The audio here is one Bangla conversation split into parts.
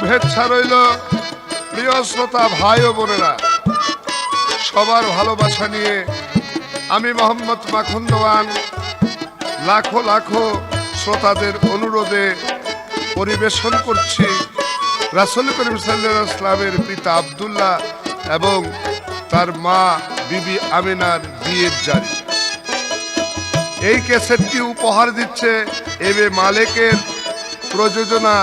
শুভেচ্ছা রইল প্রিয় শ্রোতা ভাই ও বোনেরা, সবার ভালোবাসা নিয়ে আমি মোহাম্মদ মাখন দেওয়ান লাখো লাখো শ্রোতাদের অনুরোধে পরিবেশন করছি রাসূল করিম সাল্লাল্লাহু আলাইহি ওয়াসাল্লামের পিতা আব্দুল্লাহ এবং তার মা বিবি আমিনার বিয়ের জারি। এই ক্যাসেটটি উপহার দিচ্ছে এবে মালেকের প্রযোজনা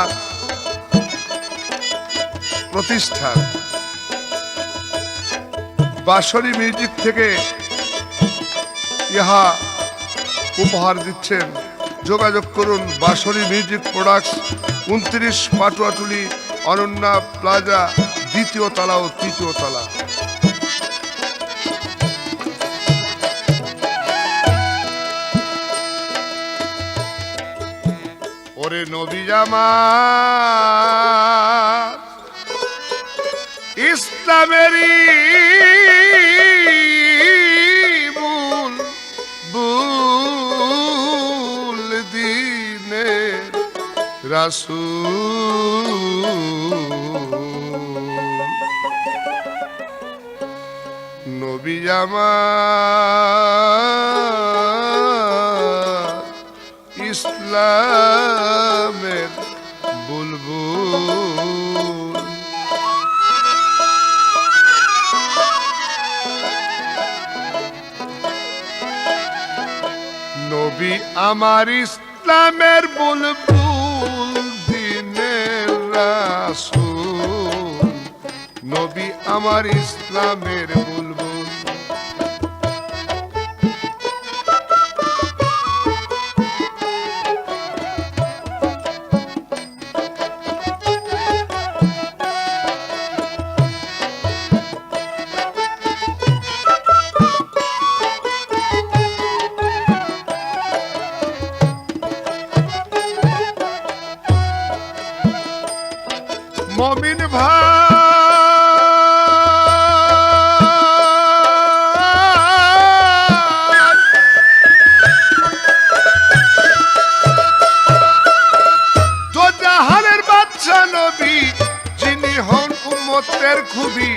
প্রতিষ্ঠান বাঁশরী মিউজিক থেকে ইহা উপহার দিচ্ছেন। যোগাযোগ করুন Banshori music products, 29 Patuatuli, Ananya plaza, 2য় তলা ও 3য় তলা। ওরে নবী জামাত ইসলামেরই বুল দিনের রাসূল নবী জামাত ইসলামের বুলবুল। নবী আমার ইসলামের বুলবুল দিনের রাসূল নবী আমার ইসলামের বুলবুল। মমিন ভাই তো জাহানের বাদশা নবী যিনি হন উম্মতের খুবই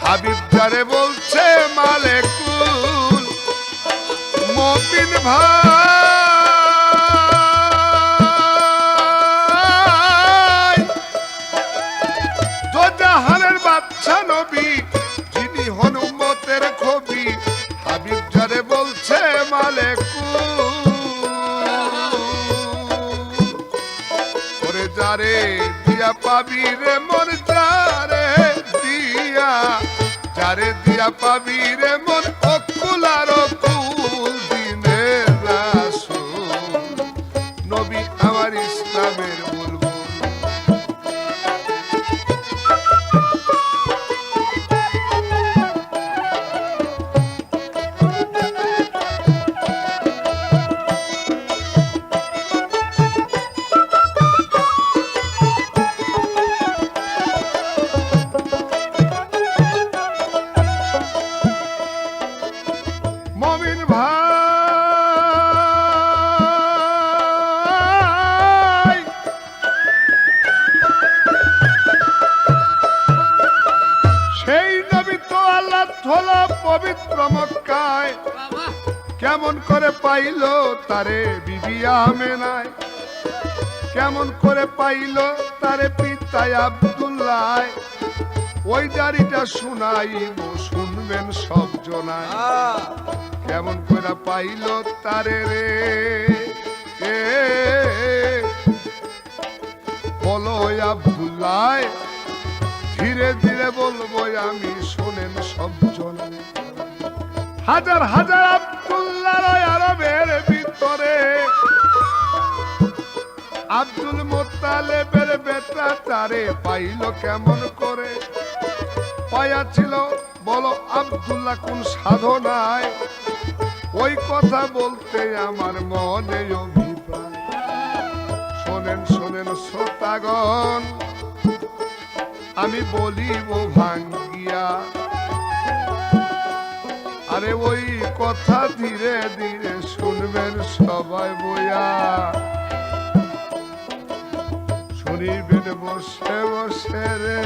হাবিব যারে বলছে মালেকুল। মমিন ভাই নবী যিনি হন উম্মতের খবি হাবিব যারে বলছে মালেকুল। ওরে যারে দিয়া পাবি রে মন যারে দিয়া পাবি রে মন অকুল আর অকুল দিনের রাসূল নবী আমার ইসলামের বুলবুল। মমিন ভাই সেই নবী তো আল্লাহ হলো পবিত্র মক্কায়, কেমন করে পাইল তারে বিবি আমেনায়, কেমন করে পাইল তারে পিতা আব্দুল্লাহ। ওই জারিটা শুনাইব শুনবেন সব জনায়, কেমন করে পাইল তারে রে বলো আব্দুল্লাহ। ধীরে ধীরে বলবো আমি শোনেন সব জনায়। হাজার হাজার আব্দুল্লাহ আরবের ভিতরে আব্দুল মুত্তালিবের বেটা তারে পাইল কেমন করে। পায়া ছিল বলো আব্দুল্লাহ কোন সাধনায়, ওই কথা বলতে আমার মনে অভিপ্রায়। শোনেন শোনেন শ্রোতাগণ আমি বলিব ভাঙ্গিয়া, আরে ওই কথা ধীরে ধীরে শুনবেন সবাই বইয়া। শুনিবেন বসে বসে রে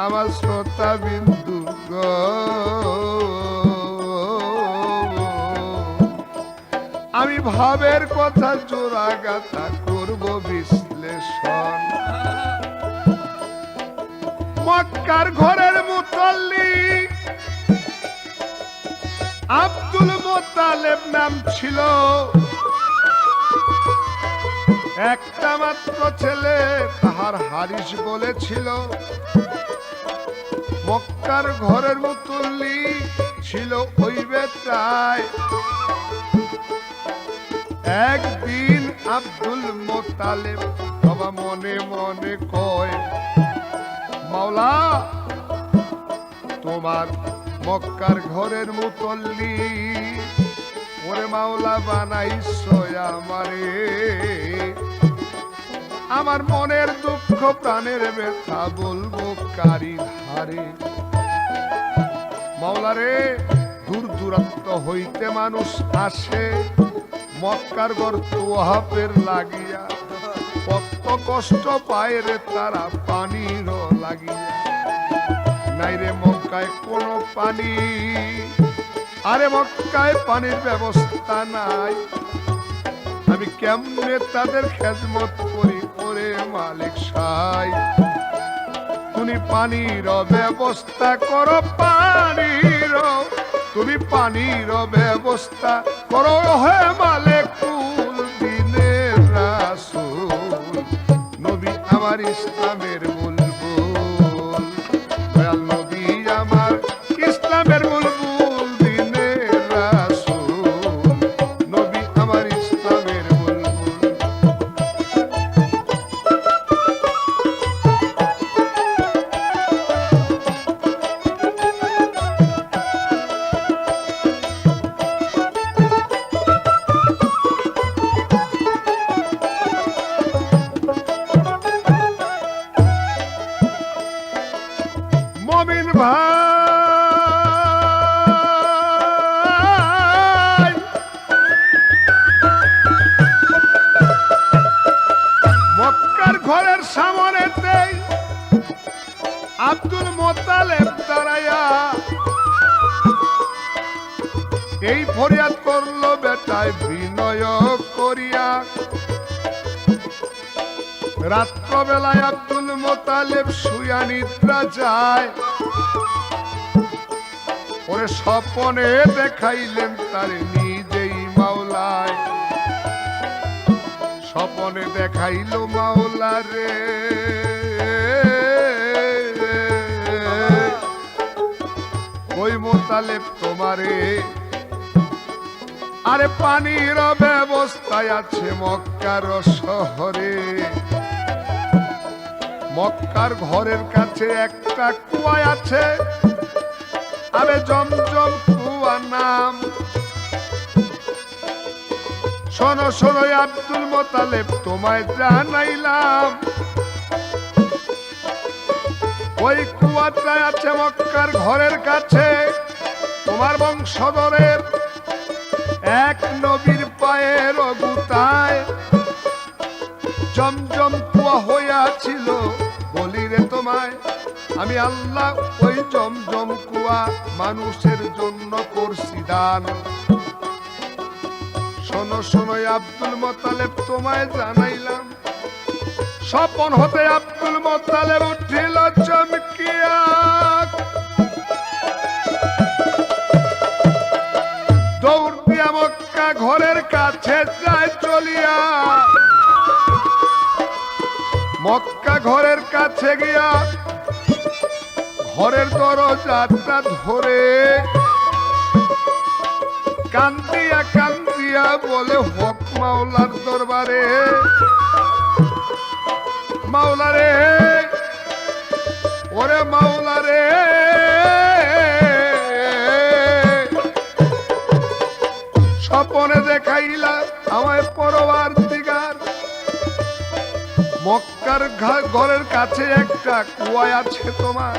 আমার শ্রোতা বিন্দু আমি ভাবের কথা জোড়া গাথা করব বিশ্লেষণ মক্কার ঘরের মুতাল্লি আব্দুল মোত্তালেব নাম ছিল একটা মাত্র ছেলে তাহার হারিস বলেছিল মক্কার ঘরের মুতাল্লি ছিল ওই বেটায় একদিন আব্দুল মোত্তালেব বাবা মনে মনে কয় মাওলা তোমার মক্কার ঘরের মুতাল্লি ওরে মাওলা বানাইছো আমারে আমার মনের দুঃখ প্রাণের ব্যথা বলবো কারি ধারে মাওলা রে দূর দূরান্ত হইতে মানুষ আসে মক্কার ঘর তোহাফের লাগিয়া কত কষ্ট পায় রে তারা পানির লাগিয়া নাই রে মক্কায় কোনো পানি আরে মক্কায় পানির ব্যবস্থা নাই আমি কেমনে তাদের খেদমত করি করে মালিক সাই তুমি পানির ব্যবস্থা করো পানির তুমি পানির ব্যবস্থা করো হে মালিক কুল দিনের রাসূল নবী আমার ইসলামের বুলবুল দয়াল নবী আমার ইসলামের বুলবুল দিনের রাসূল নবী আমার ইসলামের বুলবুল মমিন ভাই মক্কার ঘরের সামনেতেই আব্দুল মোত্তালেব দাঁড়াইয়া এই ফরিয়াদ করলো বেটায় বিনয় করিয়া রাত্রবেলায় আব্দুল মোত্তালেব শুয়া নিদ্রা যায় ওরে স্বপনে দেখাইলেন তারে নিজেই মাওলায় স্বপনে দেখাইল মাওলা রে ওই মোত্তালেব তোমারে আরে পানির ব্যবস্থায় আছে মক্কার শহরে মক্কার ঘরের কাছে একটা কুয়া আছে আরে জমজম কুয়া নাম শোনো শোনো আব্দুল মোত্তালেব তোমায় জানাইলাম ওই কুয়াটা আছে মক্কার ঘরের কাছে তোমার বংশধরের এক নবীর পায়ের গুতায় জমজম কুয়া হইয়াছিল বলি রে তোমায় আমি আল্লাহ ওই জমজম কুয়া মানুষের জন্য করছি দান শোনো শোনো আব্দুল মোত্তালেব তোমায় জানাইলাম স্বপন হতে আব্দুল মোত্তালেব উঠিল চমকিয়া দৌড় দিয়া মক্কা ঘরের কাছে যায় চলিয়া মক্কা ঘরের কাছে গিয়া ঘরের দরজাটা ধরে কান্দিয়া কান্দিয়া বলে হক মাওলার দরবারে মাওলা রে ওরে মাওলা রে স্বপনে দেখাইলা আমায় পরওয়ারদিগার মক্কার ঘরের কাছে একটা কুয়া আছে তোমার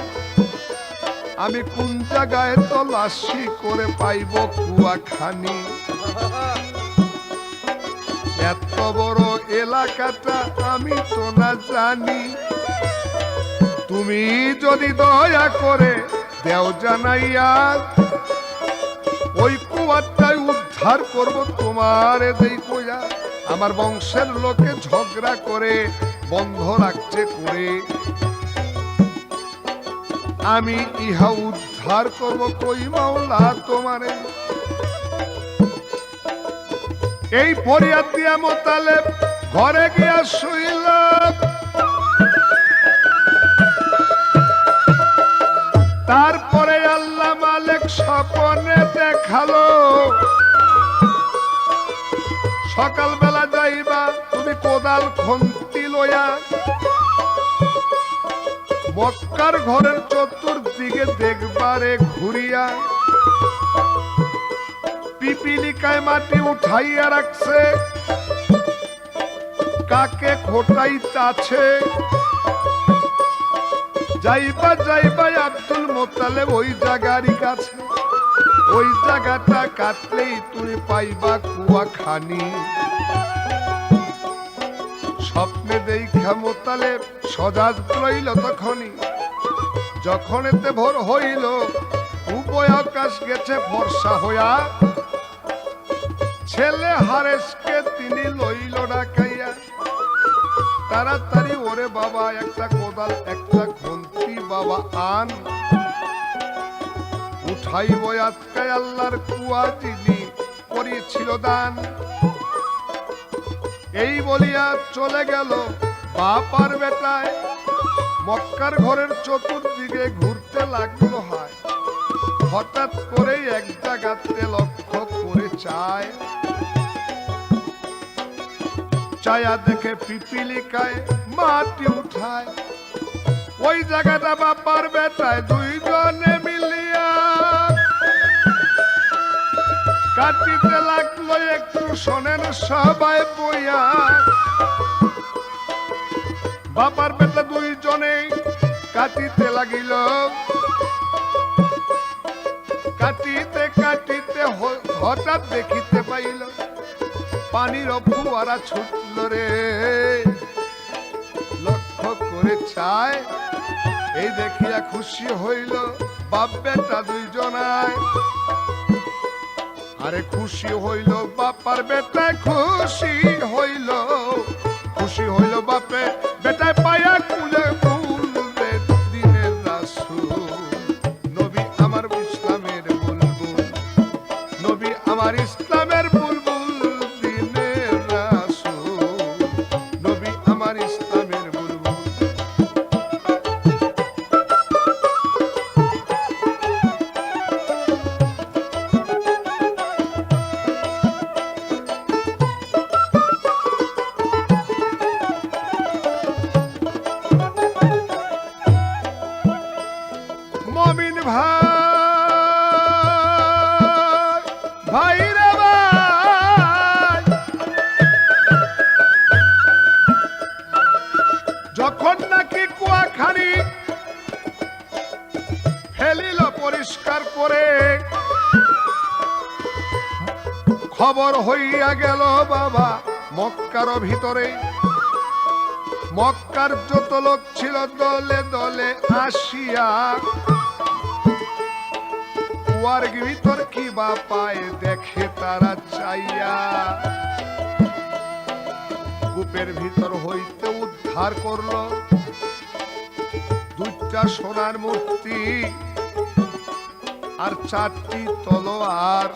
আমি কোন জায়গায় তল্লাশি করে পাইব কুয়া খানি এত বড় এলাকাটা আমি তো না জানি, তুমি যদি দয়া করে দেও জানাইয়া, ওই কুয়ারটাই উদ্ধার করব তোমার দেই কইয়া। আমার বংশের লোকে ঝগড়া করে বন্ধ রাখছে করে, আমি ইহা উদ্ধার করব কই মাওলা তোমারে। এই ফরিয়াদ দিয়া মোতালেব ঘরে গিয়া শুইল, তারপরে আল্লাহ মালিক স্বপ্নে দেখালো, সকালবেলা যাইবা তুমি কোদাল খন্তি লইয়া, মক্কার ঘরের চতুর্দিকে দেখবারে ঘুরিয়া, পিপিলিকায় মাটি উঠাইয়া রাখছে, কাকে খোটাইতাছে। যাইবা যাইবা আব্দুল মোতালেব ওই জায়গারই কাছে, ওই জায়গাটা কাটলেই তুমি পাইবা কুয়া খানি। স্বপ্নে দেখা মোতালেব সজাগ লইল তখনই, যখন এতে ভোর হইল উভয় আকাশ গেছে ফর্সা হইয়া, ছেলে হারেসকে তিনি লইল ডাকাইয়া। তাড়াতাড়ি ওরে বাবা একটা কোদাল একটা খন্তি বাবা আন, উঠাইব আজকায় আল্লাহর কুয়া যিনি করিয়েছিল দান। এই বলিয়া চলে গেল বাপার বেটায়, মক্কার ঘরের চতুর্দিকে ঘুরতে লাগলো হয়। হঠাৎ করে এক জায়গাতে লক্ষ্য করে চায়, চায়া দেখে পিপিলিকায় মাটি উঠায়। ওই জায়গাটা বাপার বেটায় দুইজনে মিলিয়া কাটিতে লাগলো, একটু শোনেন সবাই বইয়া। বাবার বেটা দুইজনে কাটিতে লাগিল, কাটিতে কাটিতে হঠাৎ দেখিতে পাইল পানির ফোয়ারা ছুটল রে। লক্ষ্য করে চায়, এই দেখিয়া খুশি হইল বাপ বেটা দুইজনায়। আরে খুশি হইল বাপার বেটায়, খুশি হইল, খুশি হইল বাপে বেটায় পায়া কুলে বলবে দিনের রাসূল। নবী আমার ইসলামের বুলবুল, নবী আমার ইসলামের বুলবুল, দিনের রাসূল নবী আমার ইসলামের বুলবুল। মমিন ভাই, ভাইরা ভাই, যখন নাকি কুয়াখানি ফেলিল পরিষ্কার করে, খবর হইয়া গেল বাবা মক্কার ভিতরে। মক্কার যত লোক ছিল দলে দলে আসিয়া, কুয়ার ভিতর কি বা পায় দেখে তারা চাইয়া। কূপের ভিতর হইতে উদ্ধার করলো দুইটা সোনার মূর্তি আর 4টি তলোয়ার।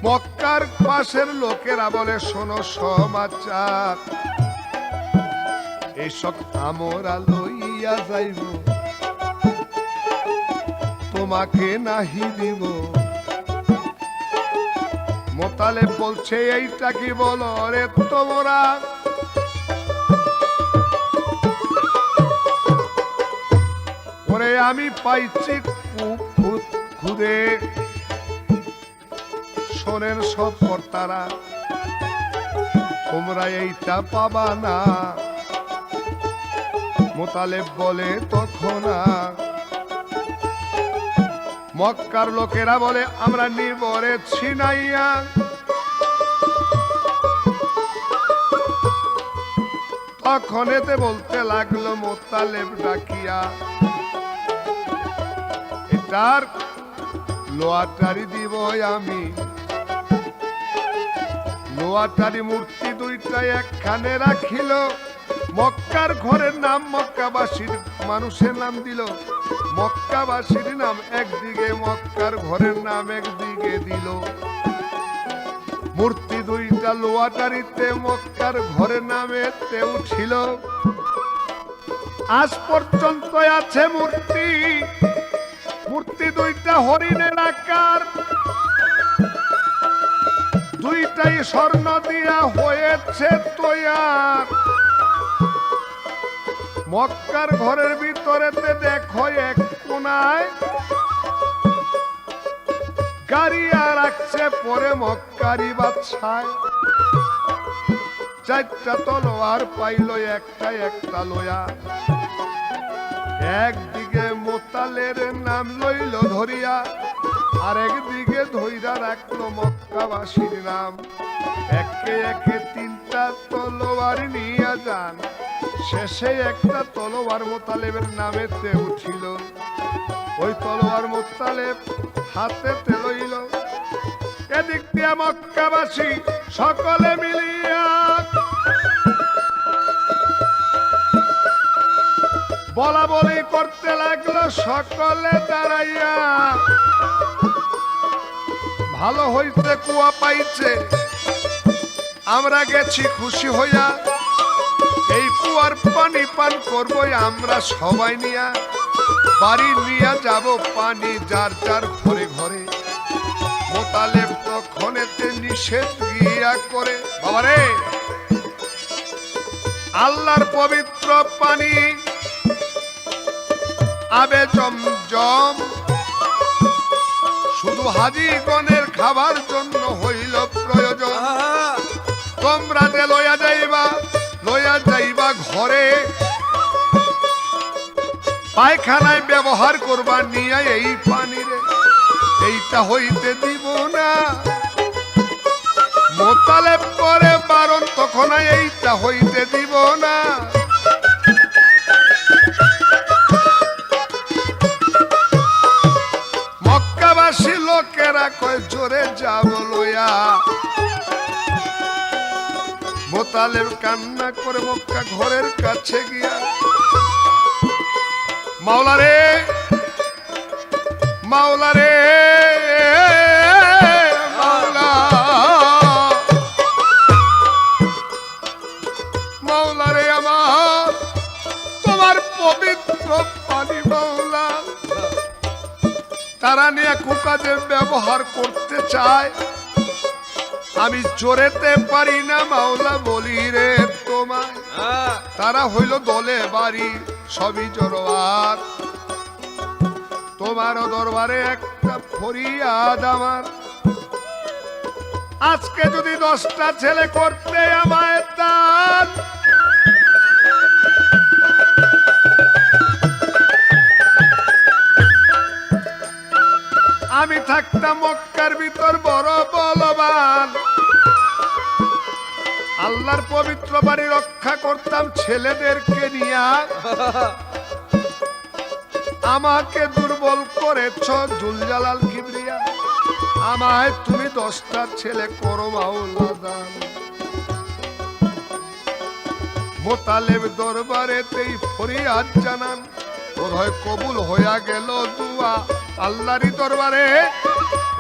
মক্কার পাশের লোকেরা বলে শোনো সমাচার, এইসব আমরা লইয়া যাইব, তোমাকে নাহি দিব। মোতালেব বলছে এইটা কি বলো রে তোমরা, ওরে আমি পাইছি খুদে। শোনেন সব কর্তারা, তোমরা এইটা পাবা না। মোতালেব বলে তখন মক্কার লোকেরা বলে আমরা নিবরে ছিনাইয়া তখনেতে বলতে লাগলো মোতালেব ডাকিয়া, এটার লোয়াটারি দিব আমি। লোয়াটারি মূর্তি দুইটা একখানে রাখিল, মক্কার ঘরের নাম মক্কাবাসীর মানুষের নাম দিল। মক্কাবাসীর নাম একদিকে, মক্কার ঘরের নাম একদিকে দিল। মূর্তি দুইটা লোয়াটারিতে মক্কার ঘরের নামেতে উঠিল। আজ পর্যন্ত আছে মূর্তি, মূর্তি দুইটা হরিণের আকার, দুইটাই স্বর্ণ দিয়া হয়েছে তৈয়ার। মক্কার ঘরের ভিতরেতে দেখো এক কোনায় গাড়িয়া রাখছে পরে মক্কারি বাদশায়। চারটা তলোয়ার পাইল একটা একটা লয়া, একদিকে মোতালের নাম লইল ধরিয়া, আর একদিকে ধইরা রাখলো মক্কাবাসীর নাম। একে একে তিনটা তলোয়ার নিয়ে যান, শেষে একটা তলোয়ার মোতালেবের নামেতে উঠিল। ওই তলোয়ার মোতালেব হাতেতে লইল। এদিক দিয়া মক্কাবাসী সকলে মিলিয়া বলা বলি করতে লাগলো সকলে দাঁড়াইয়া। ভালো হইতে কুয়া পাইছে, আমরা গেছি খুশি হইয়া, এই কুয়ার পানি পান করবো আমরা সবাই নিয়া। বাড়ি নিয়ে যাব পানি যার যার ঘরে ঘরে। মোতালেব তখনেতে নিষেধ গিয়া করে, বাবারে আল্লাহর পবিত্র পানি আবে জমজম, শুধু হাজীগণের খাবার জন্য হইল প্রয়োজন। তোমরা যে লইয়া যাইবা ঘরে, পায়খানায় ব্যবহার করবা নিয়ে এই পানিরে, এইটা হইতে দিব না। মোতালেব করে বারণ, তখন এইটা হইতে দিব না। মক্কাবাসী লোকেরা কয় জোরে যাব লইয়া। মোতালেব কান্না করে মক্কা ঘরের কাছে গিয়া, মাওলা রে মাওলা রে মাওলা, মাওলা রে আমার তোমার পবিত্র পানি মাওলা। তারা নিয়ে কুকাজে ব্যবহার করতে চায়, আমি জোরেতে পারি না মাওলা বলি রে তোমায়। তারা হইল দলে বাড়ি সবই জড়োয়ার, তোমার দরবারে একটা ফরিয়াদ আমার। আজকে যদি 10টা ছেলে করতে আমায় দান, আমি থাকতাম মক্কার ভিতর বড় বলবান। আল্লাহর পবিত্র বাড়ি রক্ষা করতাম ছেলেদেরকে নিয়া। আমাকে দুর্বল করেছ জুলজালাল কিবরিয়া, আমায় তুমি 10টা ছেলে করো মাওলা দান। মোতালেব দরবারেতেই ফরিয়াদ জানান, বোধহয় কবুল হইয়া গেল দুয়া আল্লাহরই দরবারে।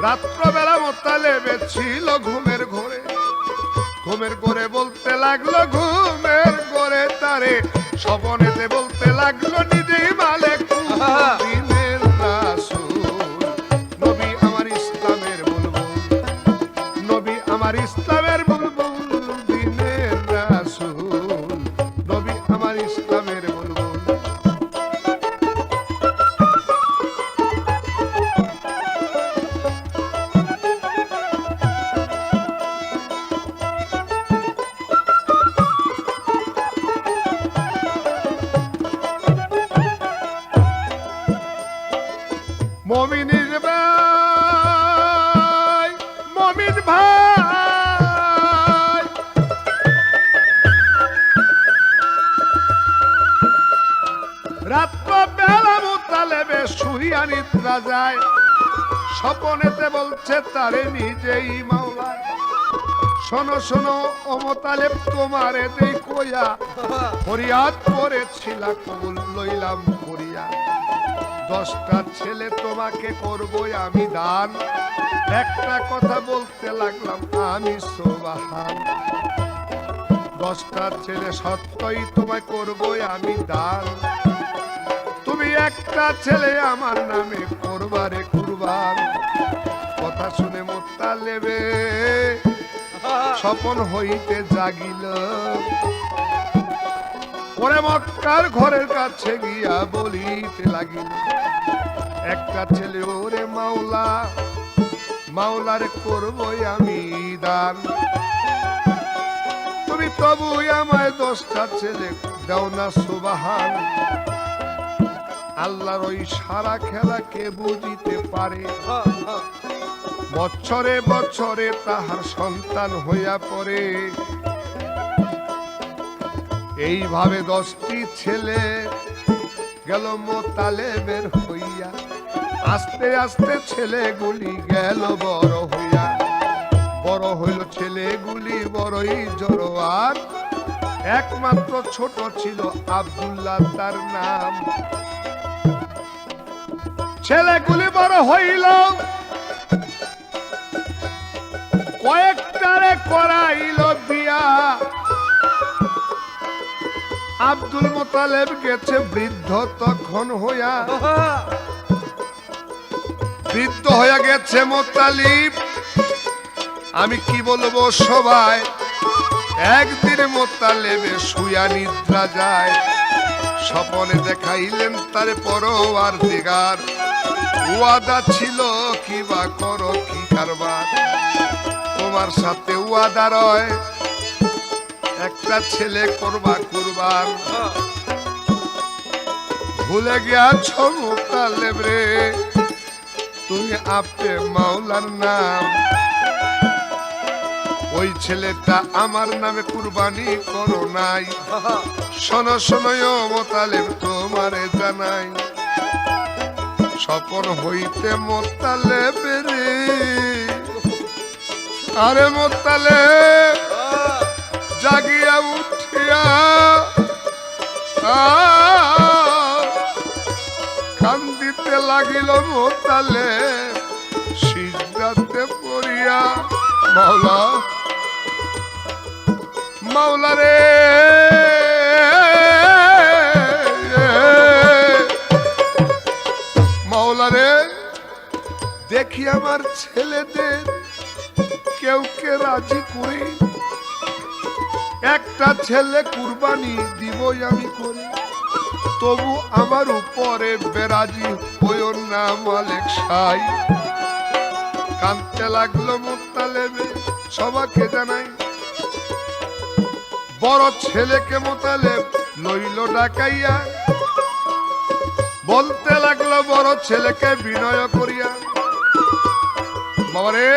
রাত্রবেলা মোতালেব ছিল ঘুমের ঘরে, ঘুমের ঘরে বলতে লাগলো ঘুমের ঘরে তারে, স্বপনেতে বলতে লাগলো নিজেই মালিক দিনের রাসূল। নবী আমার ইসলামের বুলবুল, নবী আমার ইসলামের বুলবুল, দিনের রাসূল নবী আমার ইসলামের বুলবুল। মমিনের ভাই, মমিন ভাই, শুয়া নিদ্রা যায়, স্বপনেতে বলছে তারে নিজেই মাওলা। শোনো শোনো ও মোতালেব, তোমারে দেই কইয়া ফরিয়াদ করেছিল কবুল লইলাম করিয়া। 10টা ছেলে তোমাকে করবই আমি দান, একটা কথা বলতে লাগলাম আমি সুবহান। 10টা ছেলে সত্যই তোমায় করবই আমি দান, তুমি একটা ছেলে আমার নামে করবারে কুরবান। কথা শুনে মোত্তালেবে স্বপন হইতে জাগিল, ওরে মক্কার ঘরের কাছে গিয়া বলিতে লাগিল, একটা ছেলে ওরে মাওলা, মাওলারে করবই আমি দান, তুমি তবু আমায় 10টা ছেলে দাও না সুবহান। আল্লাহর ওই সারা খেলা কে বুঝিতে পারে, বছরে বছরে তাহার সন্তান হইয়া পড়ে। এইভাবে 10টি ছেলে গেল মোতালেবের হইয়া, আস্তে আস্তে ছেলেগুলি গেল বড় হইয়া। বড় হইল ছেলেগুলি বড়ই জড়োয়ার, একমাত্র ছোট ছিল আব্দুল্লাহ তার নাম। ছেলেগুলি বড় হইল, কয়েকটারে করাইল বিয়া। আব্দুল মোতালেব গেছে বৃদ্ধ তখন হইয়া, বৃদ্ধ হইয়া গেছে মোতালিব। আমি কি বলবো সবাই, একদিন মোতালেবে শুয়া নিদ্রা যায়, স্বপনে দেখাইলেন তারে পরওয়ার দিগার। ওয়াদা ছিল কি বা করো কি কারবার, তোমার সাথে ওয়াদা রয় একটা ছেলে করবা কুরবান। ভুলে গিয়াছ মোতালেব রে তুমি আপে মাওলার নাম, ওই ছেলেটা আমার নামে কুরবানি করো নাই। শোনো শোনো ও মোতালেব তোমারে জানাই, স্বপন হইতে মোতালেব রে, আরে মোতালেব জাগিয়া উঠিয়া কান্দিতে লাগিল মোতালেব সিজদাতে পড়িয়া। মাওলা মাওলা রে, মাওলা রে, দেখি আমার ছেলেদের কেউ কে রাজি করি, একটা ছেলে কুরবানি দিবই আমি করি, তবু আমার উপরে বেরাজি হইও না মালিক সাই। কাঁদতে লাগলো মোতালেবে, সবাকে জানাই। বড় ছেলেকে মোতালেব লইল ডাকাইয়া, বলতে লাগলো বড় ছেলেকে বিনয় করিয়া, বাবারে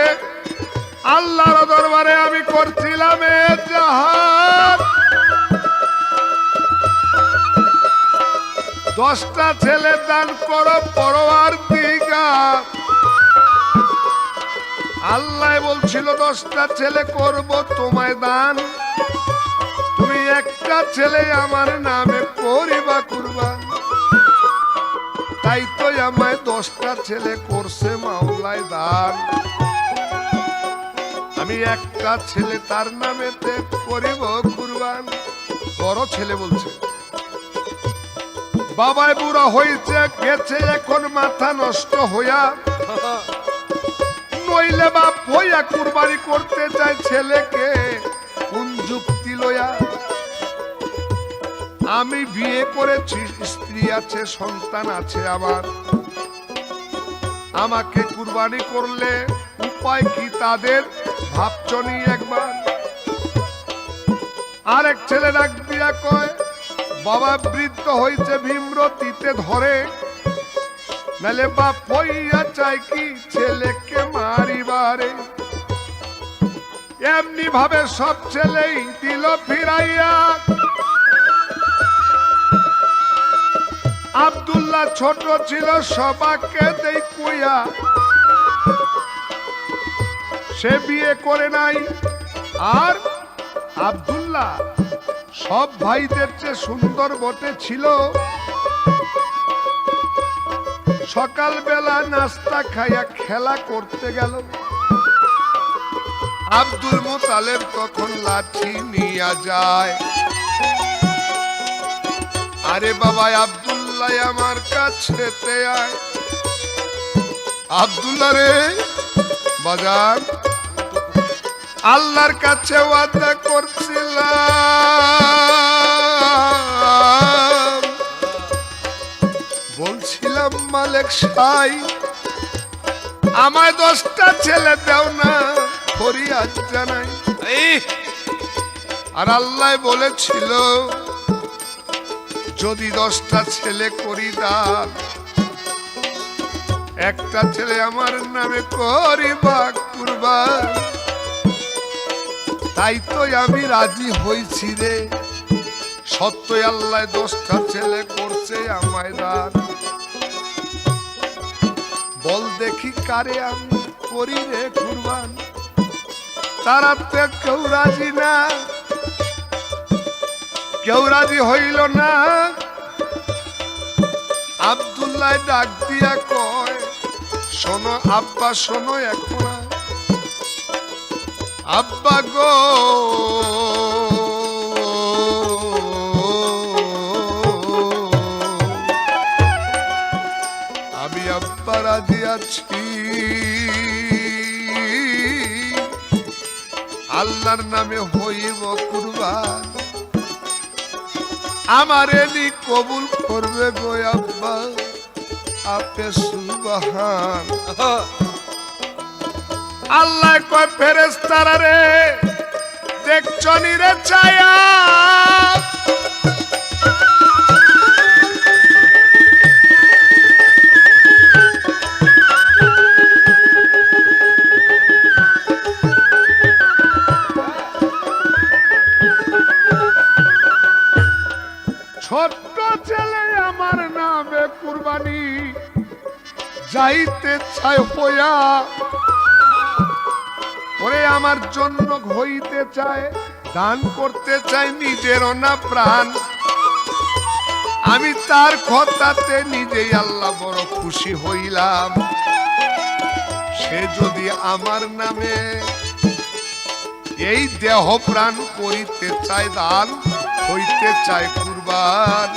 আল্লাহর দরবারে আমি করছিলাম জাহাদ, 10টা ছেলে দান করো পরওয়ার দিগার। আল্লাহ বলছিল 10টা ছেলে করব তোমায় দান, তুমি একটা ছেলে আমার নামে করিবা কুরবান। তাই তো আমায় 10টা ছেলে করছে মাওলায় দান, আমি একটা ছেলে তার নামেতে করিব কুরবান। বড় ছেলে বলছে বাবাই বুড়া হয়েছে গেছে এখন মাথা নষ্ট হইয়া, নইলে বাপ হইয়া কুরবানি করতে চায় ছেলেকে কোন যুক্তি লইয়া। আমি বিয়ে করেছি, স্ত্রী আছে, সন্তান আছে আমার, আমাকে কুরবানি করলে উপায় কি তাদের ভাবছনি একবার। আরেক ছেলে ডাক দিয়া কয় বাবা বৃদ্ধ হইছে ভীমরতিতে ধরে, নালে বাপ হইয়া চাই কি ছেলেকে মারিবারে। এমনি ভাবে সব ছেলেই দিল ফিরাইয়া, আব্দুল্লাহ ছোট ছিল সবাকে দেই কুইয়া, সে বিয়ে করে নাই। আর আব্দুল্লাহ সব ভাইদের চেয়ে সুন্দর বটে ছিল। সকালবেলা নাস্তা খাইয়া খেলা করতে গেল। আব্দুল মোতালেব তখন লাঠি নিয়ে যায়। আরে বাবা আব্দুল্লাহ আমার কাছে আয়। আব্দুল্লাহ রে বাজার, আল্লাহর কাছে ওয়াদা করছিলাম, বলছিলাম মালিক সাই আমায় 10টা ছেলে দাও না, ফরিয়াদ জানাই। আর আল্লাহ বলেছিল যদি 10টা ছেলে করি দান, একটা ছেলে আমার নামে করিবা কুরবান। তাই তো আমি রাজি হইছি রে, সত্যই আল্লাহ 10টা ছেলে করছে আমায় দান। বল দেখি কারে আমি করি রে কুরবান। তারা তো কেউ রাজি না, কেউ রাজি হইল না। আব্দুল্লাহ ডাক দিয়া কয়, শোনো আব্বা শোনো এখন, আব্বা গো আমি আব্বা রাজি আছি, আল্লাহর নামে হইব কুরবান। আমারে নি কবুল করবে গো আব্বা, আপে সুবহান। আল্লাহ কয় ফেরেশতারা রে দেখছনি রে ছায়া, ছোট্ট ছেলে আমার নামে কুরবানি যাইতে চায় হইয়া, ওরে আমার জন্য হইতে চায়, দান করতে চায় নিজের না প্রাণ। আমি তার কথাতে নিজেই আল্লাহ বড় খুশি হইলাম। সে যদি আমার নামে এই দেহ প্রাণ করিতে চায় দান, হইতে চায় কুরবান,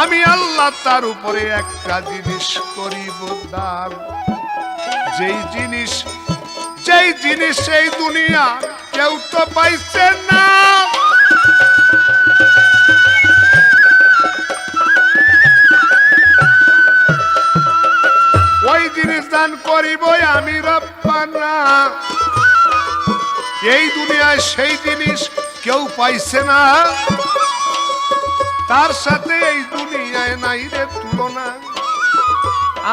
আমি আল্লাহ তার উপরে একটা জিনিস করিব দান। যেই জিনিস এই দুনিয়া কেউ তো পাইছে না, ওই জিনিস দান করিব আমি রব্বানা। এই দুনিয়ায় সেই জিনিস কেউ পাইছে না, তার সাথে এই দুনিয়ায় নাই রে তুলনা।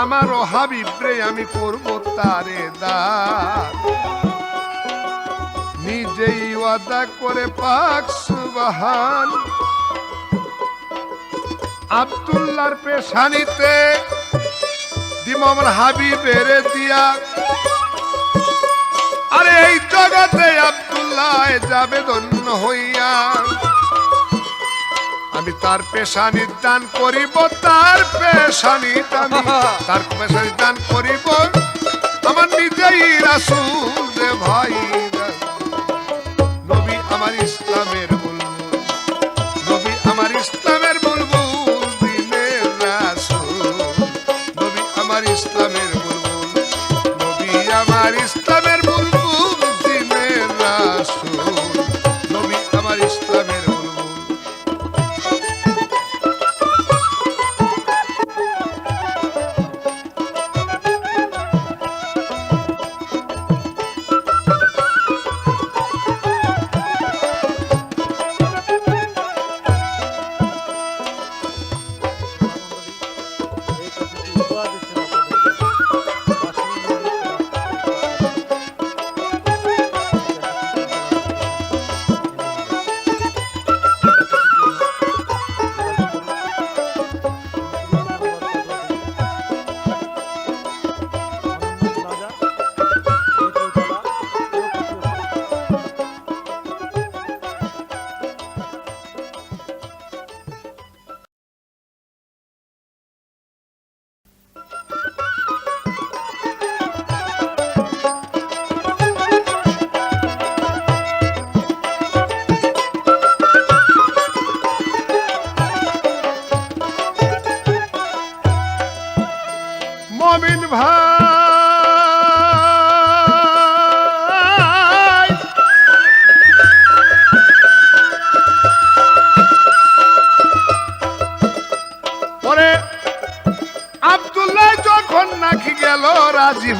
আমারও হাবিব রে আমি করব তারে দান, নিজেই ওয়াদা করে পাক সুবহান। আব্দুল্লাহর পেশানিতে দিব আমার হাবিবের দিয়া, আরে এই জগতে আব্দুল্লাহ যাবে ধন্য হইয়া। আমি তার পেশানি দান করিব, তার পেশানি তার পেশানি দান করিব, আমার নিজেই রাসূল রে ভাই। নবী আমার ইসলামের বুলবুল, নবী আমার ইসলামের বুলবুল, দিনের রাসূল। নবী আমার ইসলামের বুলবুল, নবী আমার ইসলামের বুলবুল, দিনের রাসূল। নবী আমার ইসলামের বুলবুল।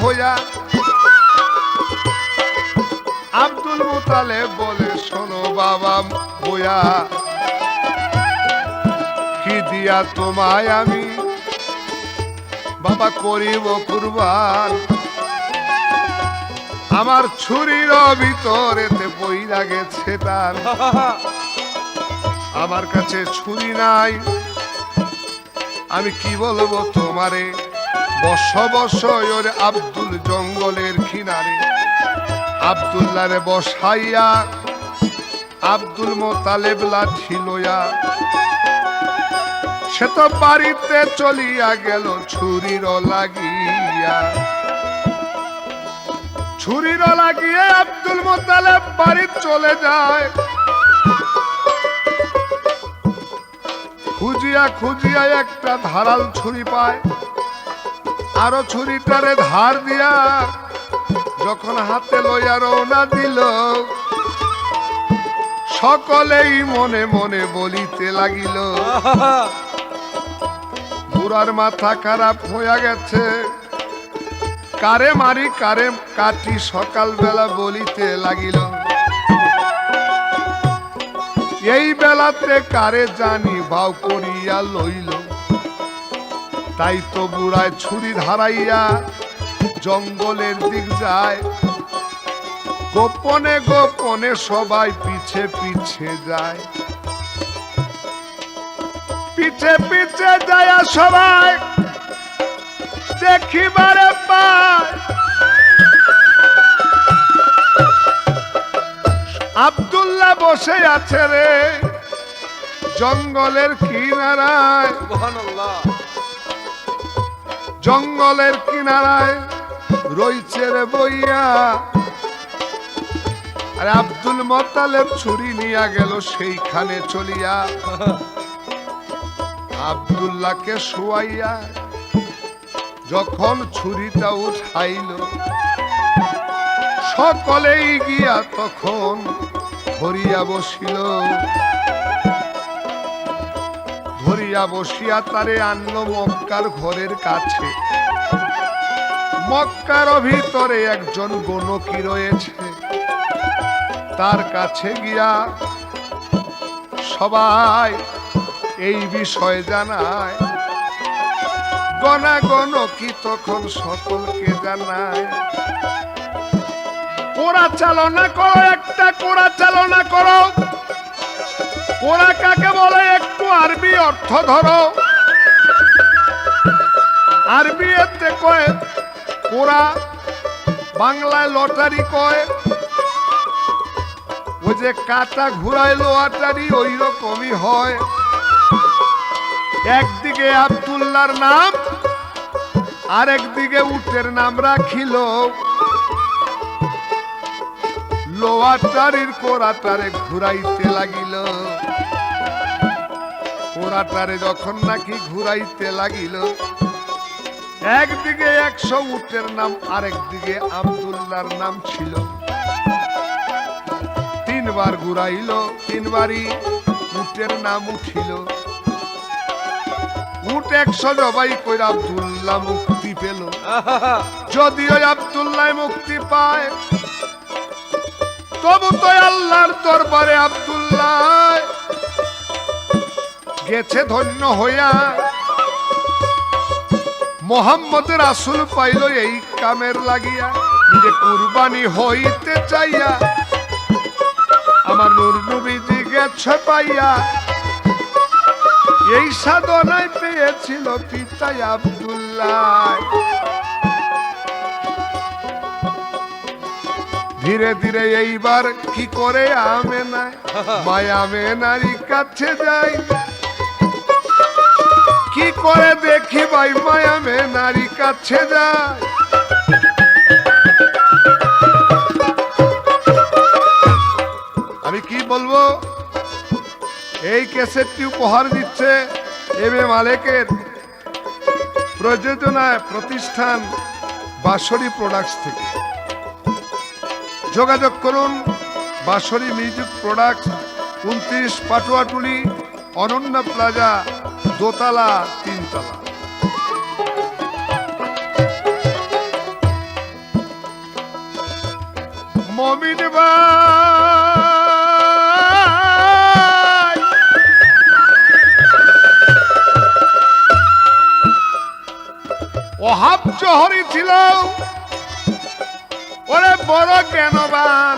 হইয়া আব্দুল মুতালেব বলে, শোনো বাবা বইয়া, কি দিয়া তোমায় আমি বাবা করিব কুরবান? আমার ছুরির ভিতরেতে বইরা গেছে তার, আমার কাছে ছুরি নাই, আমি কি বলবো তোমারে? বস বস ওরে আব্দুল জঙ্গলের কিনারে। আব্দুল্লাহরে বসাইয়া আব্দুল মোতালেব লাঠি লইয়া সে তো বাড়িতে চলিয়া গেল ছুরির লাগিয়া। ছুরির লাগিয়ে আব্দুল মোতালেব বাড়ি চলে যায়। খুঁজিয়া খুঁজিয়া একটা ধারাল ছুরি পায়, আরো ছুরিটারে ধার দিয়া যখন হাতে লইয়া রওনা দিল, সকলেই মনে মনে বলিতে লাগিল, বুড়ার মাথা খারাপ হইয়া গেছে, কারে মারি কারে কাটি সকালবেলা বলিতে লাগিল। এই বেলাতে কারে জানি ভাও করিয়া লইল। তাই তো বুড়ায় ছুরি ধারাইয়া জঙ্গলের দিক যায়, গোপনে গোপনে সবাই পিছে পিছে যায়। পিছে পিছে যায় সবাই দেখিবারে পায় আব্দুল্লাহ বসে আছে রে জঙ্গলের কিনারায়। জঙ্গলের কিনারায় রইছে রে বইয়া। আরে আব্দুল মোতালেব ছুরি নিয়া গেল সেইখানে চলিয়া। আব্দুল্লাহকে শুয়াইয়া যখন ছুরিটা উঠাইল, সকলেই গিয়া তখন ধরিয়া বসিল। ধরিয়া বসিয়া তারে আনলো মক্কার ঘরের কাছে। মক্কার ভিতরে একজন গণকি রয়েছে, তার কাছে গিয়া সবাই এই বিষয় জানায়। গণকি তখন সকলকে জানায়, কোরা চালনা করো, একটা কোরা চালনা করো। কোরা কাকে বলে একটু আরবি অর্থ ধরো। আরবি এতে কয় কোরা, বাংলায় লটারি কয়। ওই যে কাটা ঘুরাইলো আটারি ওই রকমই হয়। একদিকে আব্দুল্লাহর নাম, আরেকদিকে উটের নাম রাখিল। লোয়াটারির কোরাটারে ঘুরাইতে লাগিল। কোরাটারে যখন নাকি ঘুরাইতে লাগিল, একদিকে 100 উটের নাম, আরেকদিকে আব্দুল্লাহর নাম ছিল। 3 বার ঘুরাইল, 3 বারই উটের নাম উঠিল। উট 100 জবাই কইরা আব্দুল্লাহ মুক্তি পেল। যদিও আব্দুল্লাহ মুক্তি পায়, তবু তো আল্লাহর দরবারে আব্দুল্লাহ গেছে ধন্য হইয়া। মোহাম্মদ রাসূল পাইল এই কামের লাগিয়া। নিজে কুরবানি হইতে চাইয়া আমার নূর নবীজি গেছে পাইয়া। এই সাধনায় পেয়েছিল পিতা আব্দুল্লাহ। ধীরে ধীরে এইবার কি করে আমেনা মায়া মেনারি কাছে যাই। কি করে দেখি ভাই মায়া মেনারি কাছে যায়। আমি কি বলবো, এই ক্যাসেটটি উপহার দিচ্ছে এম এ মালেকের প্রযোজনায় প্রতিষ্ঠান বাঁশরী প্রোডাক্টস থেকে। যোগাযোগ করুন Banshori music products, 29 Patuatuli, Ananya plaza, দোতলা 3 তলা। মমিন ভাই ওহাব জহরি ছিল ওরে বড় জ্ঞানবান,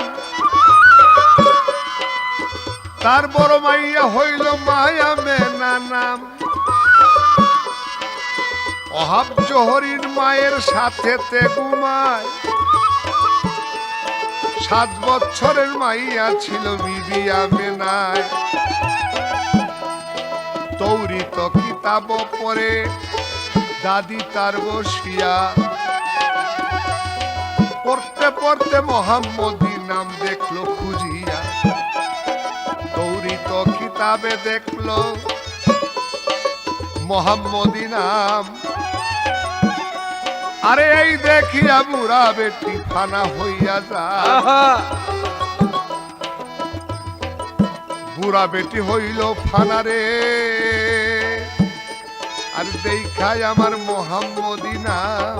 তার বড় মাইয়া হইল মায়া মেনা নাম। ওহাব জহরির মায়ের সাথে তে ঘুমায়, 7 বছরের মাইয়া ছিল বিবি আমেনায়। তৌরিত কিতাব পড়ে দাদি তার বসিয়া, পড়তে পড়তে মোহাম্মদী নাম দেখলো খুঁজিয়া। তৌরিত কিতাবে দেখলো মোহাম্মদী নাম, আরে এই দেখিয়া বুড়া বেটি ফানা হইয়া যায়। বুড়া বেটি হইল ফানা রে, আর দেখায় আমার মোহাম্মদী নাম।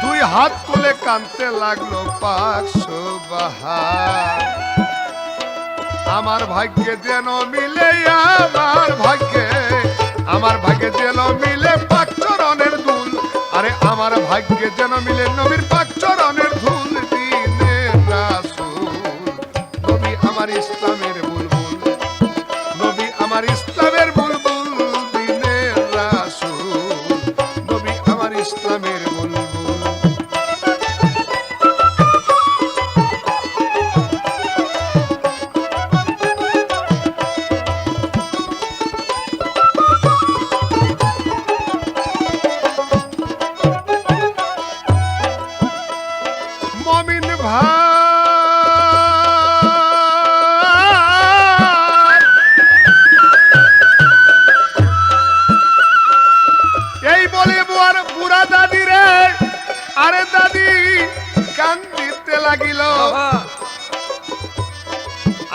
2 হাত তুলে কানতে লাগলো 500 বাহার। আমার ভাগ্যে যেন মিলে, আমার ভাগ্যে যেন মিলে পাক চরণের ধুল। আরে আমার ভাগ্যে যেন মিলে নবীর পাক চরণের ধুল। দিনে রাসূল নবী আমার ইসলামের বুলবুল, নবী আমার ইসলামের বুলবুল। দিনে রাসূল নবী আমার ইসলামের বুলবুল। এই বলে বুড়া দাদি রে, আরে দাদি কান্দিতে লাগিল।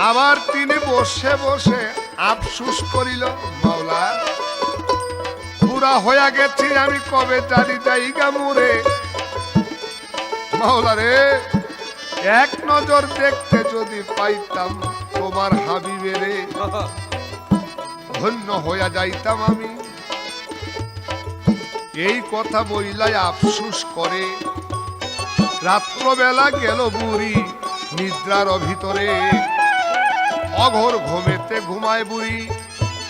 আবার তিনি বসে বসে আফসুস করিল, মাওলা বুড়া হইয়া গেছি আমি, কবে জানি জায়গা মুরে। মাওলা রে, এক নজর দেখতে যদি পাইতাম তোমার হাবিবেরে, ধন্য হইয়া যাইতাম আমি। এই কথা বইলাই আফসুস করে রাত্রবেলা গেল বুড়ি নিদ্রার ভিতরে। অঘোর ঘুমেতে ঘুমায় বুড়ি,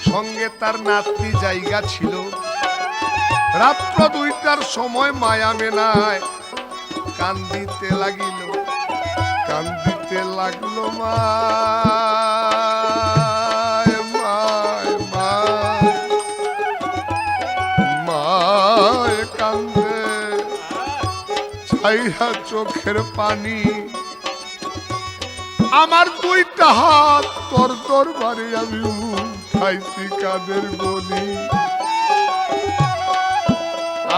সঙ্গে তার নাতনি জায়গা ছিল। রাত্র 2টার সময় মায়া মেনায় কান্দিতে লাগিল, কান্দিতে লাগলো মায় মায় মায় মায় কান্দে ছাইয়া চোখের পানি। আমার 2টা হাত তোর দরবারে আমি উঠাইছি কাদের গনি।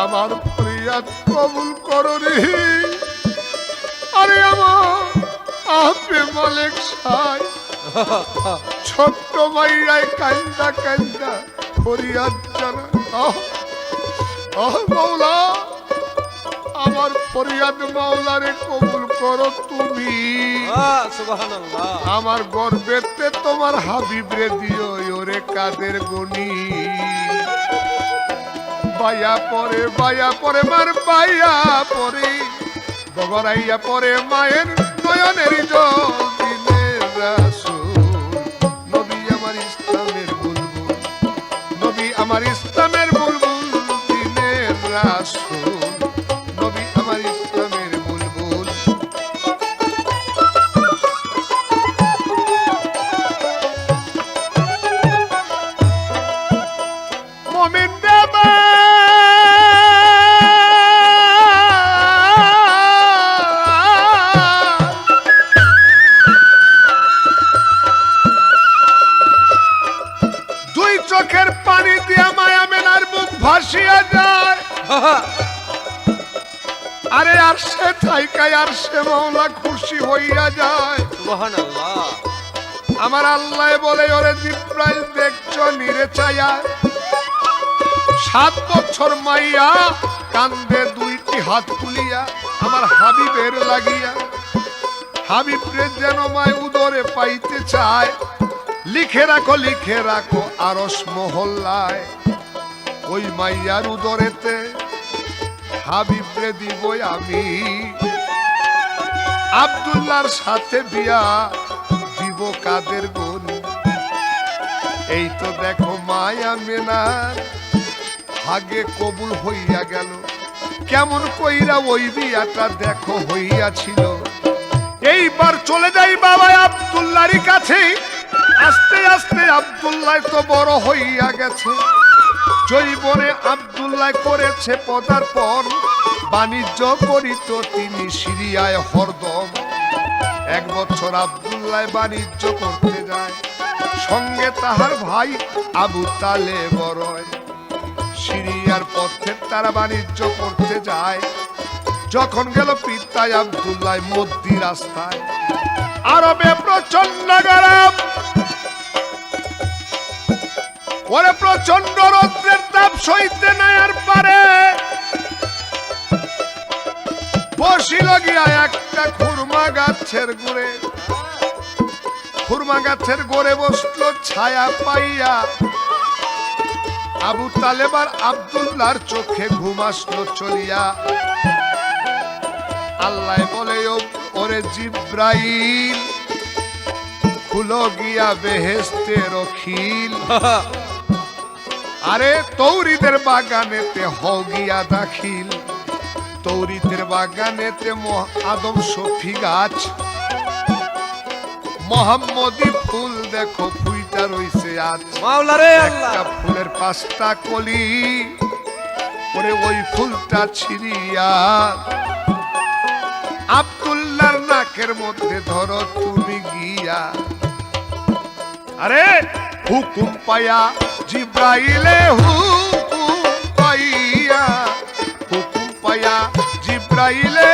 আমার ফরিয়াদ কবুল করো রে। আরে আমার আপে মালিক সাই ছোট্ট মাইয়ায় কান্দা কান্দা ফরিয়াদ জানা, মাওলা আমার ফরিয়াদ মাওলারে কবুল করো তুমি। সুবহানাল্লাহ, আমার গর্বেতে তোমার হাবিব রে দিও ওরে কাদের গনি। বায়া পরে মার বায়া পরে, বগরাইয়া পরে মায়ের নয়নের জল। দিনে রাসূল নবী আমার ইসলামের বুলবুল, নবী আমার ইসলামের বুলবুল। দিনে রাসূল নবী আমার ইসলামের বুলবুল। মুমিন দেবা চোখের পানি দিয়া মায়া মেনার বুক ভাসিয়া যায়। আরে আর সে থাইকায় আর সে মাওলা খুশি হইয়া যায়। সুবহানাল্লাহ, আমার আল্লাহ বলে ওরে জিব্রাইল দেখছো নিরে চায়া। 7 বছর মাইয়া কান্দে 2টি হাত তুলিয়া আমার হাবিবের লাগিয়া। হাবিব রে যেন মায় উদরে পাইতে চায়, লিখে রাখো আরশ মহল্লায়। ওই মাইয়ার উদরেতে হাবিব রে দিবই আমি, আব্দুল্লাহর সাথে বিয়া দিব কাদের গনি। এই তো দেখো মায়া মেনার ভাগে কবুল হইয়া গেল, কেমন কইরা ওই বিয়াটা দেখো হইয়াছিল। এইবার চলে যাই বাবা আব্দুল্লাহর কাছে, আস্তে আস্তে আব্দুল্লাহ তো বড় হইয়া গেছে। জৈবনে আব্দুল্লাহ করেছে পদার্পণ, বাণিজ্য করিত তিনি সিরিয়ায় হরদম। 1 বছর আব্দুল্লাহ বাণিজ্য করতে যায়, সঙ্গে তাহার ভাই আবু তালেব রয়। সিরিয়ার পথে তারা বাণিজ্য করতে যায়। যখন গেল পিতায় আব্দুল্লাহ মধ্যি রাস্তায়, আরবে প্রচন্ড গরম, ওরে প্রচন্ড রৌদ্রের তাপ সইতে নাই আর পারে। বসিল গিয়া একটা খুরমা গাছের গোড়ে, খুরমা গাছের গোড়ে বসলো ছায়া পাইয়া। আবু তালেব আর আব্দুল্লাহর চোখে ঘুম আসলো চলিয়া। আল্লাহ বলে ওরে জিব্রাইল, খুলো গিয়া বেহেশতের খিল। আরে তৌরিদের বাগানেতে হও গিয়া দাখিল। তৌরিদের বাগানেতে আদম শফি গাছ, মোহাম্মদী ফুল দেখো ফুইটা রইছে আজ। একটা ফুলের 5টা কলি, ওরে ওই ফুলটা ছিড়িয়া আব্দুল্লাহর নাকের মধ্যে ধরো তুমি গিয়া। আরে হুকুম পায়া জিব্রাইলে, হুকুম পাইয়া, হুকুম পায়া জিব্রাইলে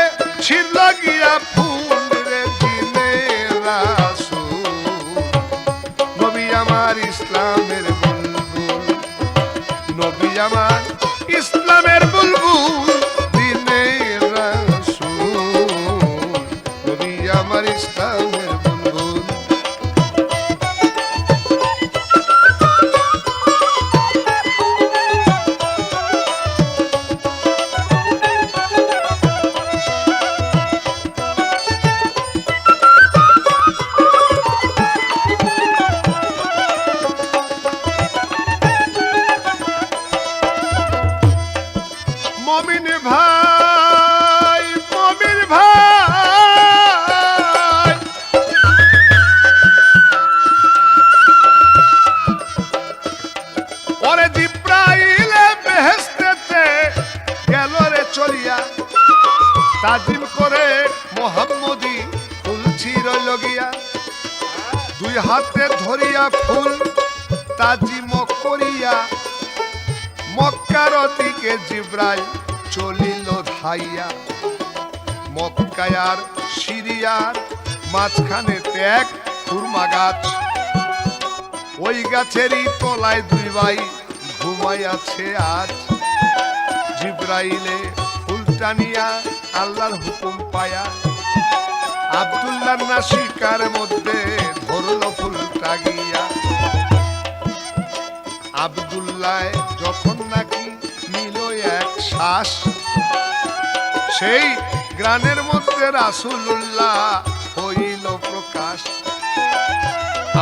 ছিড়ল গিয়া ফুল রে দিনে রাসূল। নবী আমার ইসলামের বুলবুল, নবী আমার ইসলামের বুলবুল, দিনে রাসূল, নবী আমার ইসলামের বুলবুল। মমিন ভাই, মমিন ভাই, ওরে জিব্রাইলে বেহেশতেতে গেল রে চলিয়া। তাজিম করে মোহাম্মদী ফুল ছিঁড়ল গিয়া, 2 হাতে ধরিয়া ফুল তাজিম করিয়া। মক্কার দিকে জিব্রাইল চলিল ধাইয়া। মক্কায় আর সিরিয়ার মাঝখানে এক খুরমা গাছ, ওই গাছেরই তলায় 2 ভাই ঘুমাই আছে আজ। জিব্রাইলে ফুল টানিয়া আল্লাহর হুকুম পায়া, আব্দুল্লাহর নাসিকার মধ্যে ধরল ফুলটা গিয়া। আব্দুল্লাহ যখন নাকি নিল এক শ্বাস, সেই গ্রানের মধ্যে রাসূলুল্লাহ হইল প্রকাশ।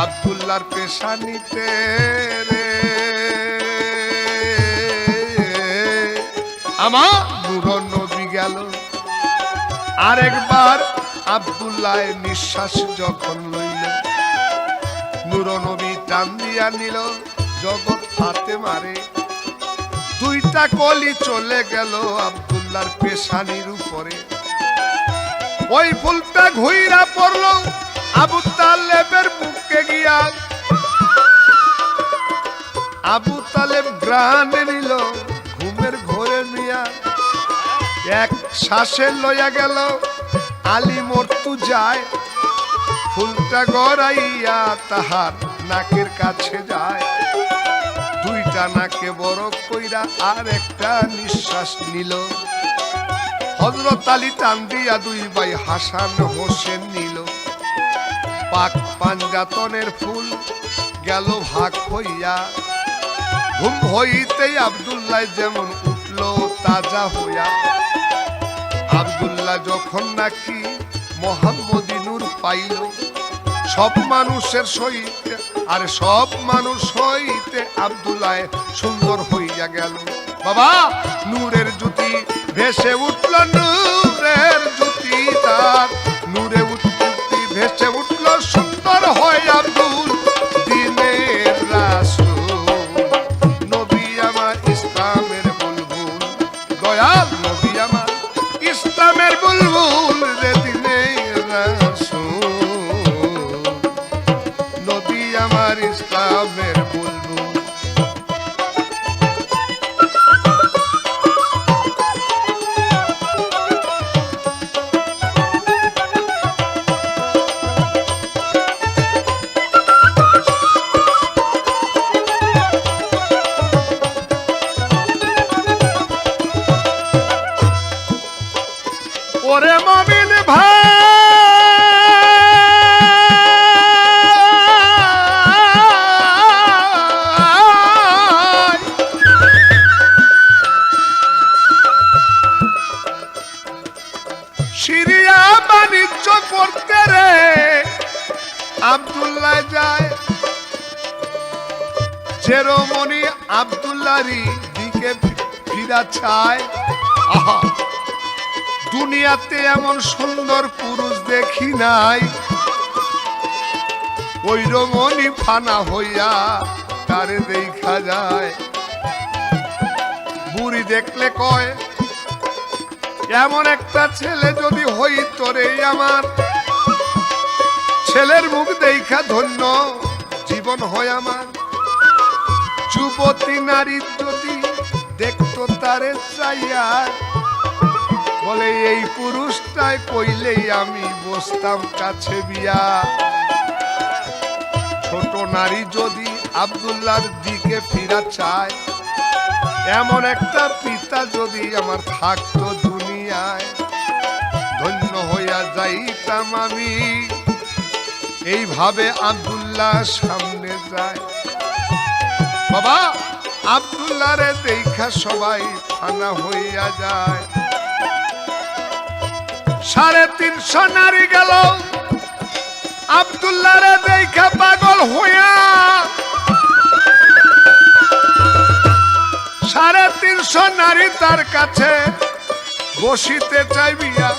আব্দুল্লাহর পেশানিতে রে আমার নূর নবী গেল। আরেকবার আব্দুল্লাহ নিঃশ্বাস যখন লইল, নূর নবী টান দিয়া নিল, জগৎ হাতে মারে। 2টা কলি চলে গেল আব্দুল্লাহর পেশানির উপরে। ওই ফুলটা ঘুইরা পড়ল আবু তালেবের বুকে গিয়া। আবু তালেব গ্রানে নিল ঘুমের ঘোরে মিয়া। 1 শ্বাসে লইয়া গেল আলী মর্তু যায়। ফুলটা গড়াইয়া তাহার নাকের কাছে যায়। 2টা নাকে বড় কইরা আর একটা নিঃশ্বাস নিল। হযরত আলী টান দিয়া দুই ভাই হাসান হোসেন নিল, পাক পাঞ্জাতনের ফুল গেল ভাগ হইয়া। ঘুম হইতেই আব্দুল্লাহ যেমন উঠল তাজা হইয়া। আব্দুল্লাহ যখন নাকি মোহাম্মদী নূর পাইল, সব মানুষের সহিতে আর সব মানুষ হইতে আব্দুল্লাহ সুন্দর হইয়া গেল। বাবা নূরের জ্যোতি ভেসে উঠল, নূরের জ্যোতি তার নূরে জ্যোতি ভেসে উঠল, সুন্দর হয় আব্দুল দিনের রাসূল। নবী আমার ইসলামের বুলবুল, দয়াল নবী আমার ইসলামের বুলবুল রে দিনের রাসূল। নবী আমার ইসলামের বুলবুল। ওরে মুমিন ভাই, সিরিয়া বাণিজ্য করতে রে আব্দুল্লাহ যায়। যেরমনি আব্দুল্লাহরই দিকে ফিরা চায়, আহা দুনিয়াতে এমন সুন্দর পুরুষ দেখি নাই। ওই রমণী ফানা হইয়া তারে দেখা যায়। বুড়ি দেখলে কয়, এমন একটা ছেলে যদি হইতো রে আমার, ছেলের মুখ দেখা ধন্য জীবন হয় আমার। যুবতী নারী যদি দেখতো তারে চাইয়া, বলে এই পুরুষটাই কইলেই আমি বসতাম কাছে বিয়া। ছোট নারী যদি আব্দুল্লাহর দিকে ফিরা চায়, এমন একটা পিতা যদি আমার থাকতো দুনিয়ায়, ধন্য হইয়া যাইতাম আমি। এইভাবে আব্দুল্লাহ সামনে যায়। বাবা আব্দুল্লাহরে দেখা সবাই ফানা হইয়া যায়। 350 নারী গেল আব্দুল্লাহরে দেখা পাগল হইয়া। 350 নারী তার কাছে বসিতে চাইবিয়া।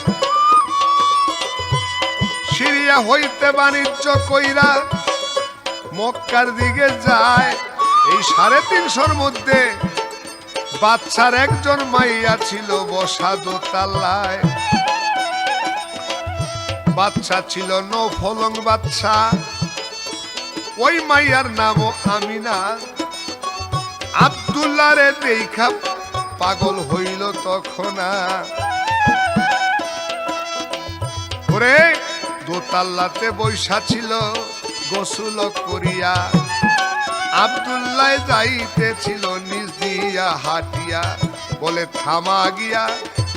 সিরিয়া হইতে বাণিজ্য কইরা মক্কার দিকে যায়। এই 350 মধ্যে বাচ্চার একজন মাইয়া ছিল বসা দোতলায়। বাচ্চা ছিল নৌফলং বাচ্চা, ওই মাইয়ার নামও আমিনা। আব্দুল্লাহরে দেখা পাগল হইল তখন। ওরে দোতলাতে বৈশা ছিল গোসল করিয়া। আব্দুল্লাহ যাইতেছিল নিজ দিয়া হাটিয়া। বলে থামা গিয়া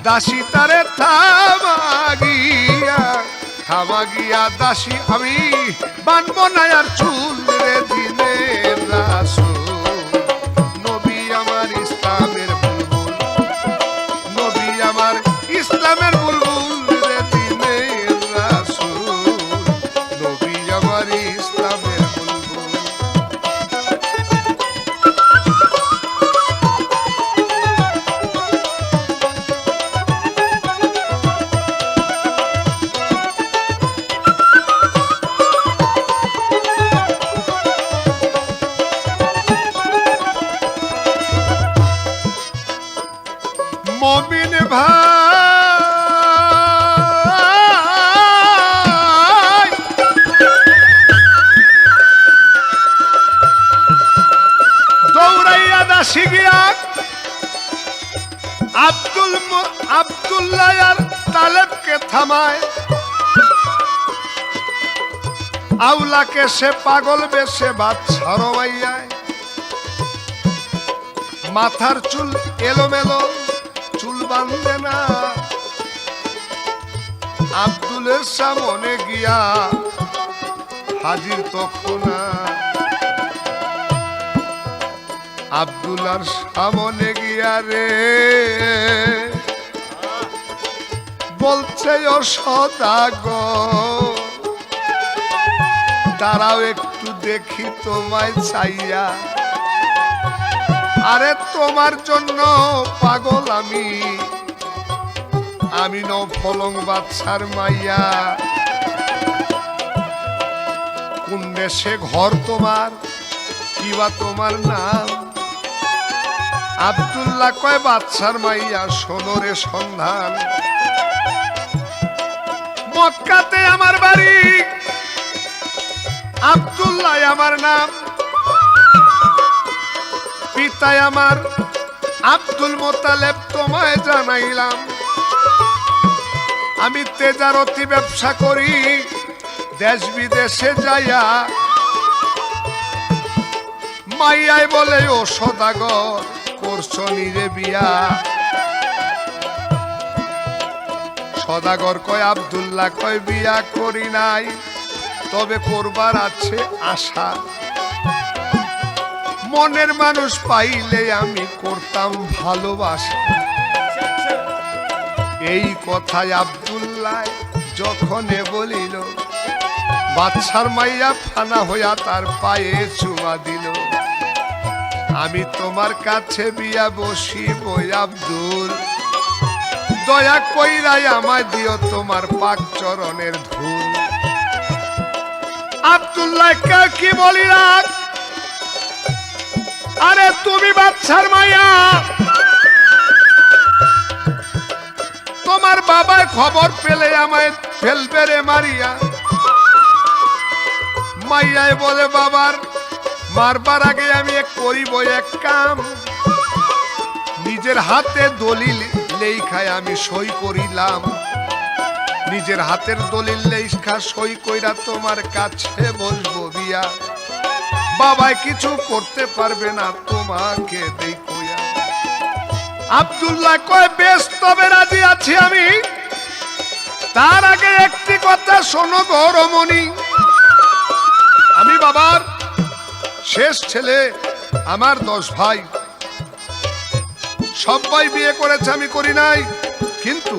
দাসী তারে থামা গিয়া, থামা গিয়া দাসী আমি বানব না আর চুল রে দিনের রাসূল। নবী আমার ইসলামের বুলবুল, নবী আমার ইসলামের বুলবুল রে দিনের রাসূল। নবী আমার ইসলামের বুলবুল। মুমিন ভাই, দৌড়াইয়া দাসী গিয়া আব্দুল্লাহ আর তালেবকে থামায়। আউলাকে সে পাগল বেশে বাচ্চা রমাইয়ায়। মাথার চুল এলোমেলো, চুল বাঁধে না, আব্দুলের সামনে গিয়া হাজির তখন আব্দুল্লার সামনে গিয়া রে বলছে ও সদাগর দাঁড়াও একটু দেখি তোমায় চাইয়া আরে তোমার জন্য পাগল আমি নফলং বাদশার মাইয়া কোন দেশে ঘর তোমার কিবা তোমার নাম আব্দুল্লাহ কয় বাদশার মাইয়া সোনরে সন্ধান মক্কাতে আমার বাড়ি আব্দুল্লাহ আমার নাম পিতায় আমার আব্দুল মোতালেব তোমায় জানাইলাম আমি তেজারতি ব্যবসা করি দেশ বিদেশে যাইয়া মাইয়াই বলে ও সদাগর করছো নিরে বিয়া সদাগর কয় আব্দুল্লাহ কয় বিয়া করি নাই তবে করবার আছে আশা মনের মানুষ পাইলে আমি করতাম ভালোবাসা এই কথায় আব্দুল্লাহ যখন বলিল বাদশার মাইয়া ফানা হইয়া তার পায়ে চুমা দিল আমি তোমার কাছে বিয়া বসিব আব্দুল দয়া কইরাই আমায় দিও তোমার পাক চরণের ধুল আব্দুল্লাহ কি বলি রাখ আরে তুমি বাদশার মাইয়া তোমার বাবার খবর পেলে আমায় ফেলবে রে মারিয়া মাইয়ায় বলে বাবার মারবার আগে আমি করিব এক কাম নিজের হাতে দলিল লেখায় আমি সই করিলাম নিজের হাতের দলিল লেখা সই কইরা তোমার কাছে বলবো বিয়া বাবাই কিছু করতে পারবে না তোমাকে দেখইয়া আব্দুল্লাহ কয় বেশ তবে রাজি আছি আমি তার আগে একটি কথা শোনো গৌরমণি আমি বাবার শেষ ছেলে আমার 10 ভাই সবাই বিয়ে করেছে আমি করি নাই কিন্তু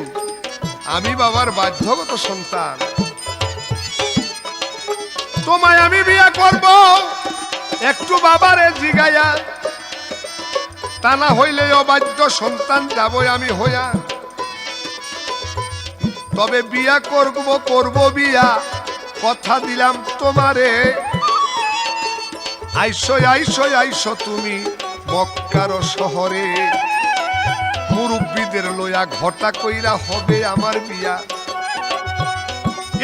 আমি বাবার বাধ্যগত সন্তান তোমায় আমি বিয়ে করব একটু বাবারে জিগাইয়া তা না হইলে অবাধ্য সন্তান যাবই আমি হইয়া তবে বিয়া করব বিয়া কথা দিলাম তোমারে আইসো তুমি মক্কার শহরে মুরব্বীদের লইয়া ঘটা কইরা হবে আমার বিয়া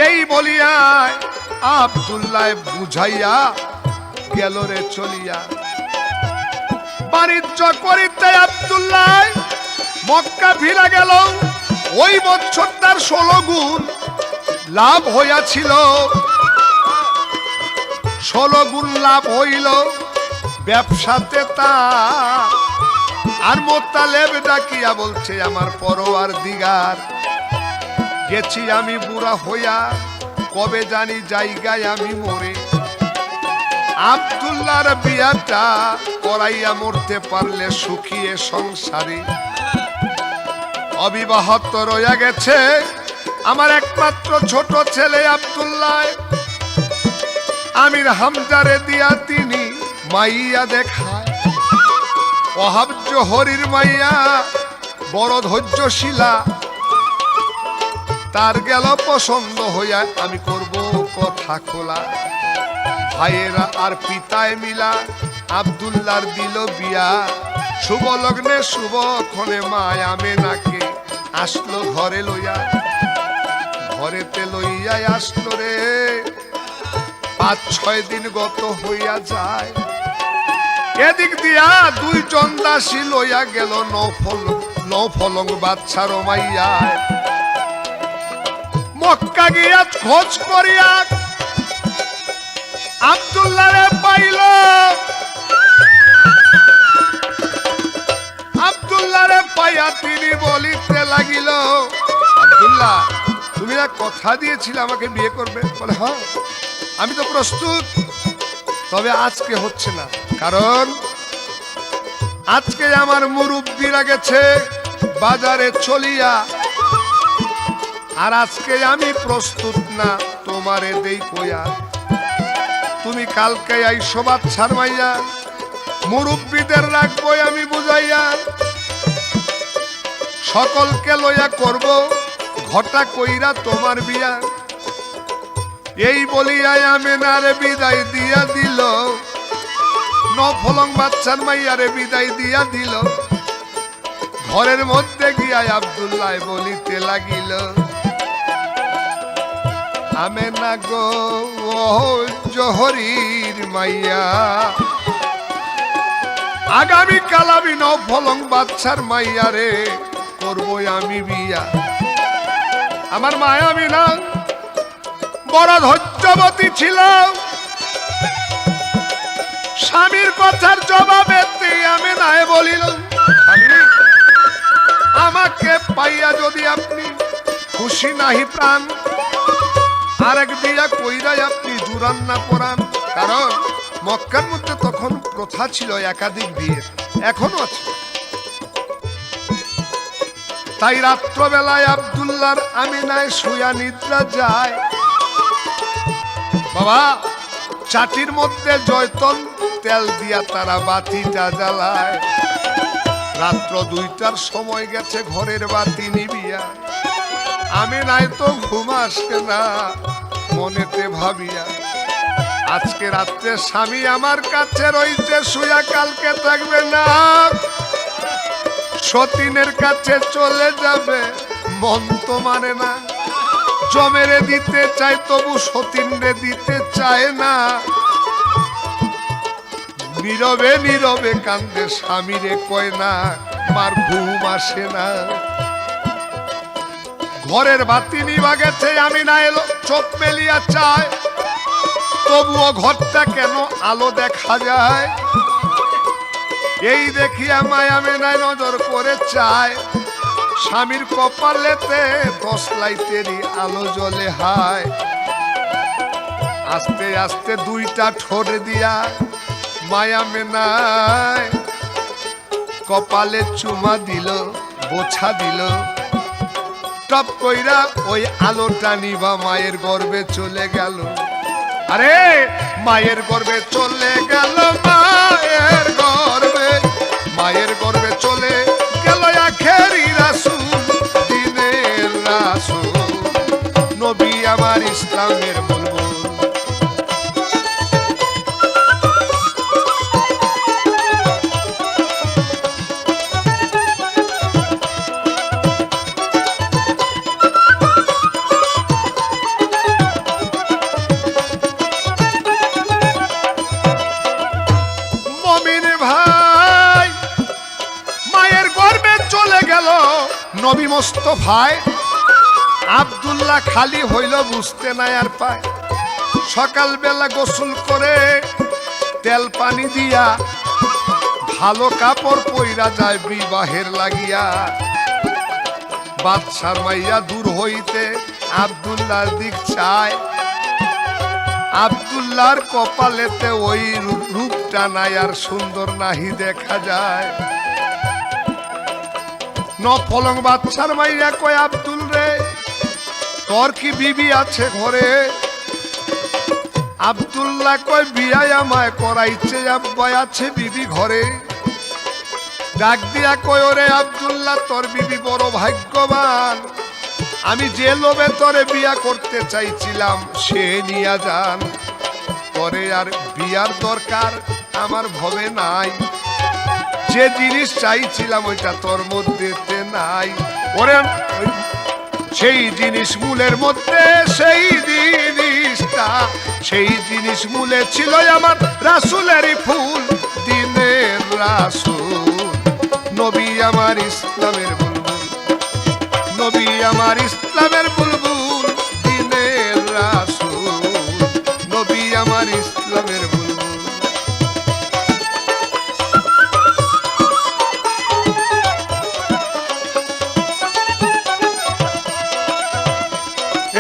এই বলিয়া আব্দুল্লাহ বুঝাইয়া গেল রে চলিয়া বাণিজ্য করিতে আব্দুল্লাহ মক্কা ফিরা গেল ওই বছর তার 16 গুণ লাভ হইয়াছিল 16 গুণ লাভ হইল ব্যবসাতে তা আর মোতালেব ডাকিয়া বলছে আমার পরোয়ার দিগার গেছি আমি বুড়া হইয়া কবে জানি জায়গায় আমি মরে আব্দুল্লাহর বিয়াটা করাইয়া মরতে পারলে সুখিয়ে সংসারে অবিবাহিত রইয়া গেছে আমার একমাত্র ছোট ছেলে আব্দুল্লাহ আমির হামজারে দিয়া তিনি মাইয়া দেখায় অহাব্য হরির মাইয়া বড় ধৈর্যশীলা তার গেল পছন্দ হইয়া আমি করব কথা খোলা ভাইয়েরা আর পিতায় মিলা আব্দুল্লাহর দিল বিয়া শুভ লগ্নে শুভক্ষণে মায় আমেনাকে আসলো ঘরে লইয়া ঘরেতে লইয়াই আসলো রে 5-6 দিন গত হইয়া যায় এদিক দিয়া 2 জন দাসী লইয়া গেল নৌফলং বাদশার মাইয়া মক্কা গিয়া খোঁজ করিয়া আব্দুল্লাহরে পাইল আব্দুল্লাহরে পাইয়া তিনি বলিতে লাগিল আব্দুল্লাহ তুমি না কথা দিয়েছিলে আমাকে বিয়ে করবে? বলে হ্যাঁ, আমি তো প্রস্তুত, তবে আজকে হচ্ছে না, কারণ আজকে আমার মুরব্বিরা গেছে বাজারে চলিয়া, আর আজকে আমি প্রস্তুত না তোমারে দেই কইয়া। তুমি কালকে আইসো বাচ্চার মাইয়া, মুরব্বিদের রাখবো আমি বুঝাইয়া, সকলকে লইয়া করব ঘটা কইরা তোমার বিয়া। এই বলিয়াই আমেনারে বিদায় দিয়া দিল, নফলং বাচ্চার মাইয়ারে বিদায় দিয়া দিল। ঘরের মধ্যে গিয়া আব্দুল্লাহ বলিতে লাগিল, আমেনা গো জহরির মাইয়া, আগামী কাল আমি নফলং বাচ্চার মাইয়ারে করবো আমি বিয়া। আমার মায়া আমিনা বড় ধৈর্যবতী ছিল, স্বামীর কথার জবাবে আমি নাই বলিল, আমাকে পাইয়া যদি আপনি খুশি নাহি প্রাণ, আরেক বিয়া কইরাই আপনি জুরান না পরান। কারণ মক্কার মধ্যে তখন প্রথা ছিল একাধিক বিয়ের, এখনো আছে। তাই রাত্রবেলায় আব্দুল্লাহর আমিনায় শুয়া নিদ্রা যায়। বাবা চাটির মধ্যে জয়তন তেল দিয়া তারা বাতিটা জ্বালায়। রাত্র 2টার সময় গেছে ঘরের বাতি নিবিয়া, আমিনায় তো ঘুম আসে না, মনেতে ভাবিয়া আজকে রাত্রে স্বামী আমার কাছে রইছে শুয়া, কালকে থাকবে না, সতীনের কাছে চলে যাবে, মন তো মানে না। জমেরে দিতে চাই তবু সতীনরে দিতে চায় না, নীরবে নীরবে কান্দে স্বামীরে কয় না, মার ঘুম আসে না। ঘরের বাতি নিভা গেছে, আমি না এলো চোখ মেলিয়া চায়, তবুও ঘরটা কেন আলো দেখা যায়। এই দেখিয়া মায়া মেনায় নজর করে চায়, স্বামীর কপালেতে 10 লাইটেরই আলো জ্বলে হায়। আস্তে আস্তে 2টা ঠোঁট দিয়া মায়া মেনায় কপালে চুমা দিল, বোছা দিল, টপ কইরা ওই আলোটা নিবা মায়ের গর্ভে চলে গেল। আরে মায়ের গর্ভে চলে গেল, মায়ের গর্ভে, মায়ের গর্ভে চলে গেল আখেরি রাসূল, দিনের রাসূল, নবী আমার ইসলামের বুলবুল। নবী মোস্তফায় আব্দুল্লাহ খালি হইল বুঝতে নাই আর পায়। সকালবেলা গোসল করে তেল পানি দিয়া ভালো কাপড় পইরা যায় বিবাহের লাগিয়া। বাদশার মাইয়া দূর হইতে আব্দুল্লাহর দিক চায়, আব্দুল্লাহর কপালেতে ওই রূপটা নাই আর সুন্দর নাহি দেখা যায়। নফলং বাদশার মাইয়া কয় আব্দুল রে, তোর কি বিবি আছে ঘরে? আব্দুল্লাহ কয় বিয়া আমায় করাইছে আব্বা, আছে বিবি ঘরে। ডাক দিয়া কয় ওরে আব্দুল্লাহ, তোর বিবি বড় ভাগ্যবান, আমি যে লোভে তোরে বিয়া করতে চাইছিলাম সে নিয়া যান, তোরে আর বিয়ার দরকার আমার ভবে নাই, যে জিনিস চাইছিলাম ওইটা তোর মধ্যে নাই। ওরে সেই জিনিস মূলের মধ্যে, সেই জিনিসটা, সেই জিনিস মূলে ছিল আমার রাসূলেরই ফুল, দিনের রাসূল, নবী আমার ইসলামের বুলবুল, নবী আমার ইসলামের বুলবুল, দিনের রাসূল, নবী আমার ইসলামের বুলবুল।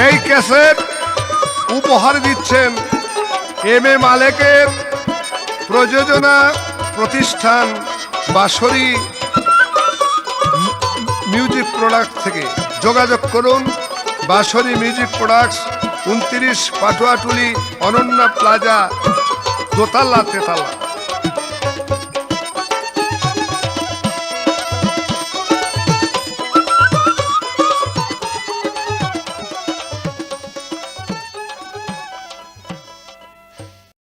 এই ক্যাসেট উপহার দিচ্ছেন এম মালেকের প্রযোজনা প্রতিষ্ঠান বাঁশরী মিউজিক প্রোডাক্ট থেকে। যোগাযোগ করুন Banshori music products, 29 Patuatuli, Ananya plaza, দোতলা, তেতলা।